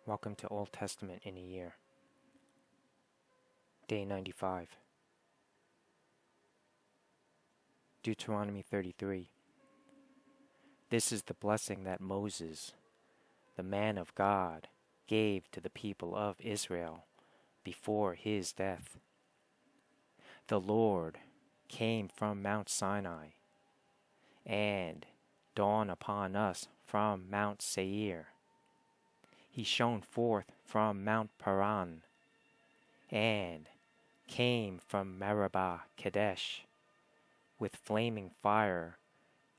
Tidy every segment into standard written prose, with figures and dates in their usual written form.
Welcome to Old Testament in a Year. Day 95. Deuteronomy 33. This is the blessing that Moses, the man of God, gave to the people of Israel before his death. The Lord came from Mount Sinai and dawned upon us from Mount Seir. He shone forth from Mount Paran and came from Meribah Kadesh with flaming fire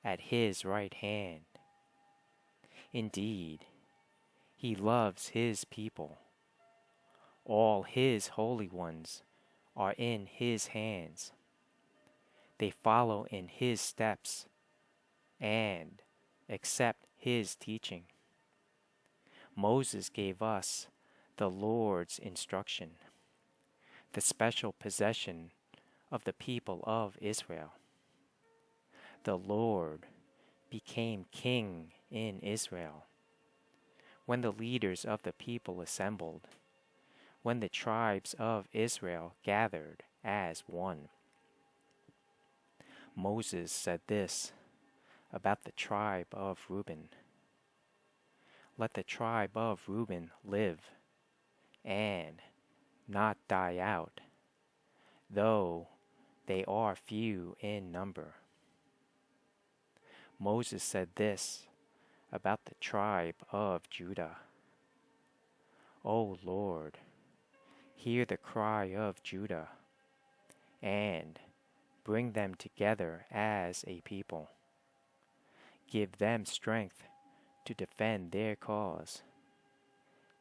at his right hand. Indeed, he loves his people. All his holy ones are in his hands. They follow in his steps and accept his teaching. Moses gave us the Lord's instruction, the special possession of the people of Israel. The Lord became king in Israel. When the leaders of the people assembled, when the tribes of Israel gathered as one. Moses said this about the tribe of Reuben. Let the tribe of Reuben live and not die out, though they are few in number. Moses said this about the tribe of Judah. O Lord, hear the cry of Judah, and bring them together as a people. Give them strength to defend their cause.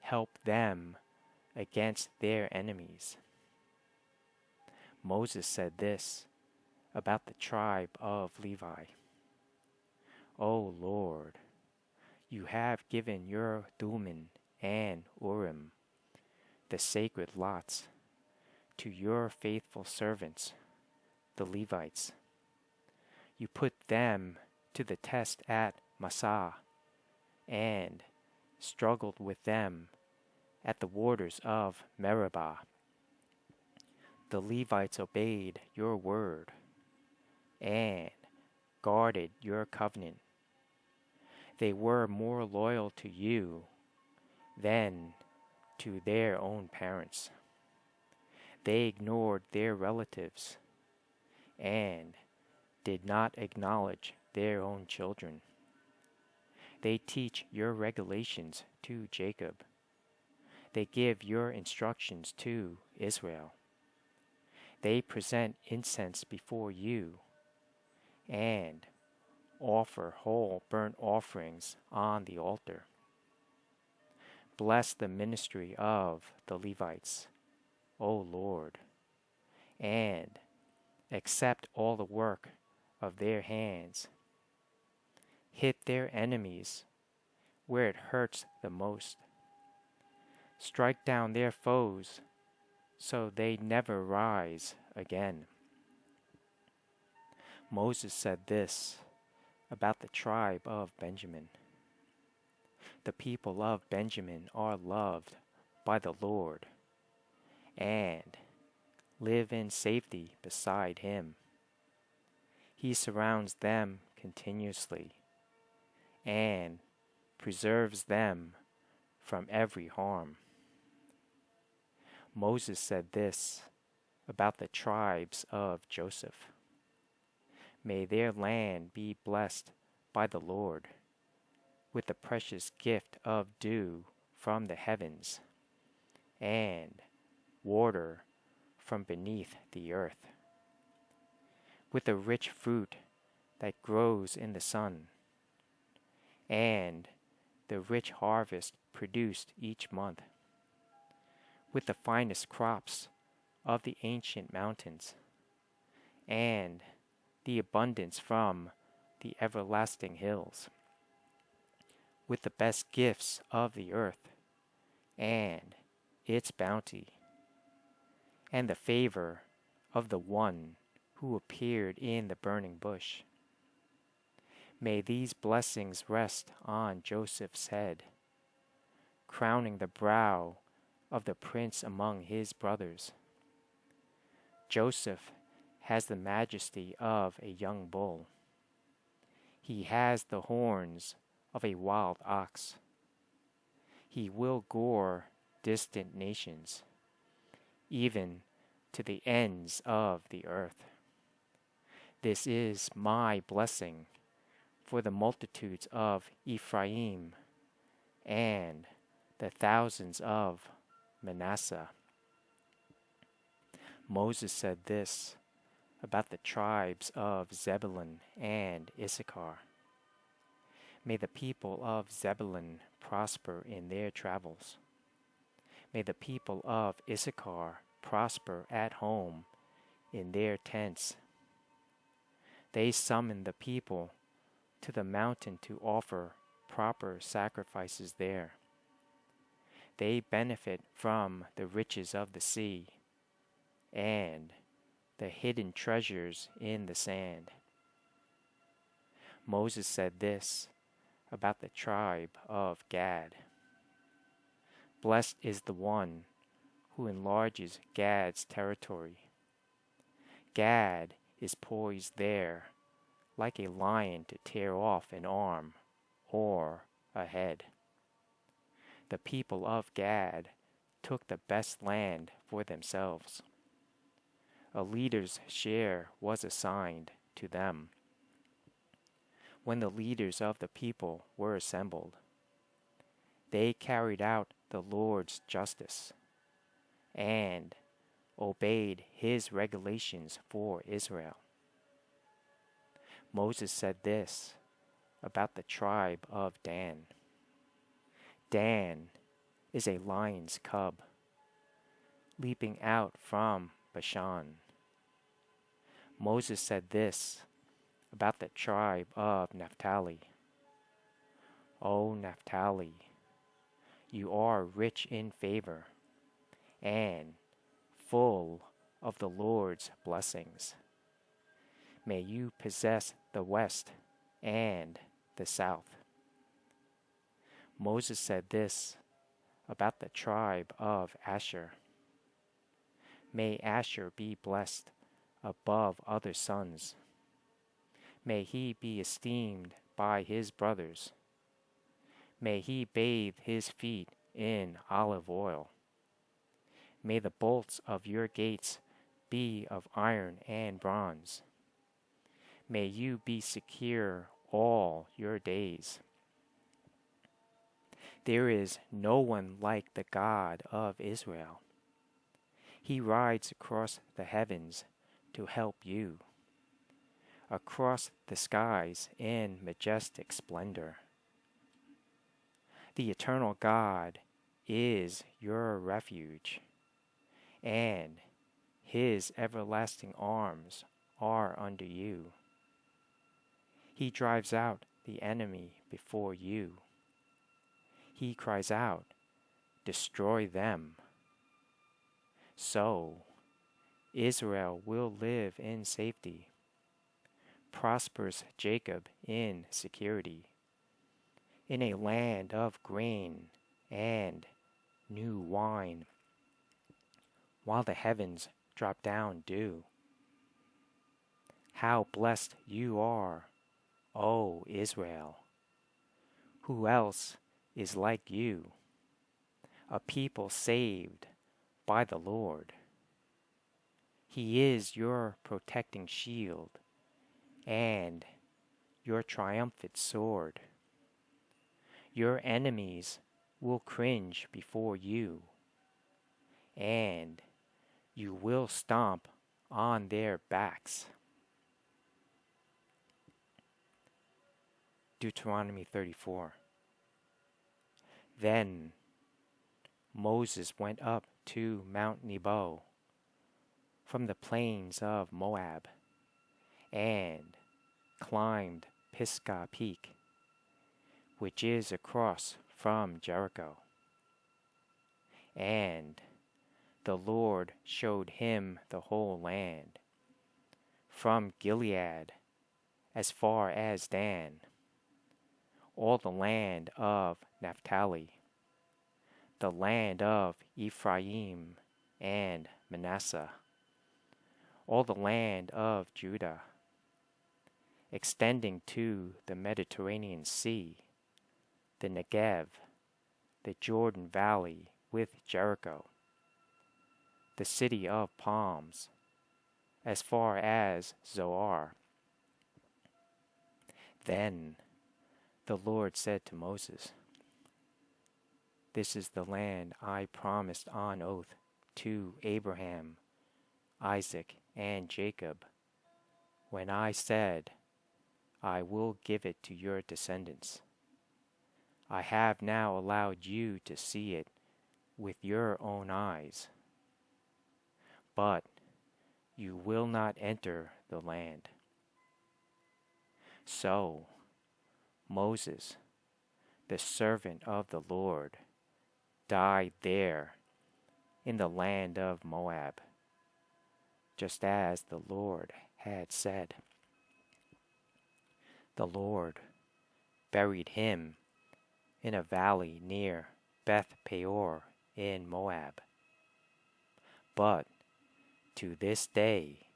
Help them against their enemies. Moses said this about the tribe of Levi. O Lord, you have given your Thummim and Urim, the sacred lots, to your faithful servants, the Levites. You put them to the test at Massah, and struggled with them at the waters of Meribah. The Levites obeyed your word and guarded your covenant. They were more loyal to you than to their own parents. They ignored their relatives and did not acknowledge their own children. They teach your regulations to Jacob. They give your instructions to Israel. They present incense before you and offer whole burnt offerings on the altar. Bless the ministry of the Levites, O Lord, and accept all the work of their hands. Hit their enemies where it hurts the most. Strike down their foes so they never rise again. Moses said this about the tribe of Benjamin. The people of Benjamin are loved by the Lord and live in safety beside him. He surrounds them continuously and preserves them from every harm. Moses said this about the tribes of Joseph. May their land be blessed by the Lord with the precious gift of dew from the heavens and water from beneath the earth, with the rich fruit that grows in the sun, and the rich harvest produced each month, with the finest crops of the ancient mountains, and the abundance from the everlasting hills, with the best gifts of the earth, and its bounty, and the favor of the one who appeared in the burning bush. May these blessings rest on Joseph's head, crowning the brow of the prince among his brothers. Joseph has the majesty of a young bull. He has the horns of a wild ox. He will gore distant nations, even to the ends of the earth. This is my blessing for the multitudes of Ephraim and the thousands of Manasseh. Moses said this about the tribes of Zebulun and Issachar. May the people of Zebulun prosper in their travels. May the people of Issachar prosper at home in their tents. They summon the people to the mountain to offer proper sacrifices there. They benefit from the riches of the sea and the hidden treasures in the sand. Moses said this about the tribe of Gad. Blessed is the one who enlarges Gad's territory. Gad is poised there like a lion to tear off an arm or a head. The people of Gad took the best land for themselves. A leader's share was assigned to them. When the leaders of the people were assembled, they carried out the Lord's justice and obeyed his regulations for Israel. Moses said this about the tribe of Dan. Dan is a lion's cub, leaping out from Bashan. Moses said this about the tribe of Naphtali. O Naphtali, you are rich in favor and full of the Lord's blessings. May you possess the west and the south. Moses said this about the tribe of Asher. May Asher be blessed above other sons. May he be esteemed by his brothers. May he bathe his feet in olive oil. May the bolts of your gates be of iron and bronze. May you be secure all your days. There is no one like the God of Israel. He rides across the heavens to help you, across the skies in majestic splendor. The eternal God is your refuge, and his everlasting arms are under you. He drives out the enemy before you. He cries out, destroy them. So Israel will live in safety, prospers Jacob in security, in a land of grain and new wine, while the heavens drop down dew. How blessed you are, O Israel! Who else is like you, a people saved by the Lord? He is your protecting shield and your triumphant sword. Your enemies will cringe before you, and you will stomp on their backs. Deuteronomy 34. Then Moses went up to Mount Nebo from the plains of Moab and climbed Pisgah Peak, which is across from Jericho. And the Lord showed him the whole land, from Gilead as far as Dan, all the land of Naphtali, the land of Ephraim and Manasseh, all the land of Judah, extending to the Mediterranean Sea, the Negev, the Jordan Valley with Jericho, the city of palms, as far as Zoar. Then the Lord said to Moses, "This is the land I promised on oath to Abraham, Isaac, and Jacob, when I said, I will give it to your descendants. I have now allowed you to see it with your own eyes, but you will not enter the land." So Moses, the servant of the Lord, died there in the land of Moab, just as the Lord had said. The Lord buried him in a valley near Beth Peor in Moab. But to this day,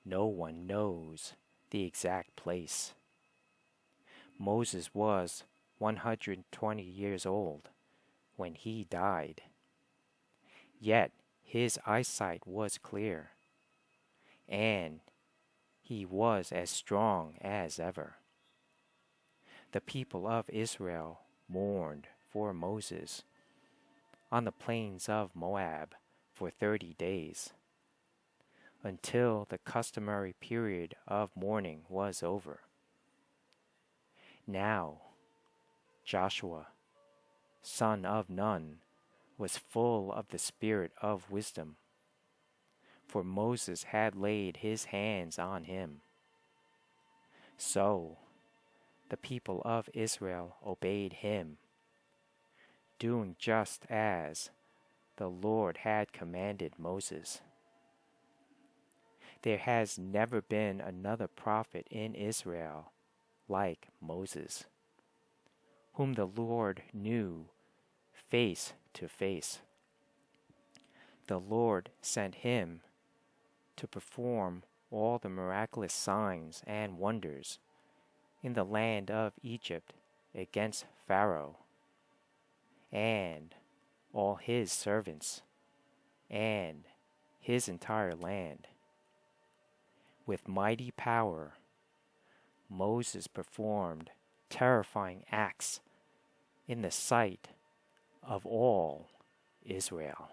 no one knows the exact place. Moses was 120 years old when he died. Yet his eyesight was clear, and he was as strong as ever. The people of Israel mourned for Moses on the plains of Moab for 30 days, until the customary period of mourning was over. Now Joshua, son of Nun, was full of the spirit of wisdom, for Moses had laid his hands on him. So the people of Israel obeyed him, doing just as the Lord had commanded Moses. There has never been another prophet in Israel like Moses, whom the Lord knew face to face. The Lord sent him to perform all the miraculous signs and wonders in the land of Egypt against Pharaoh and all his servants and his entire land. With mighty power, Moses performed terrifying acts in the sight of all Israel.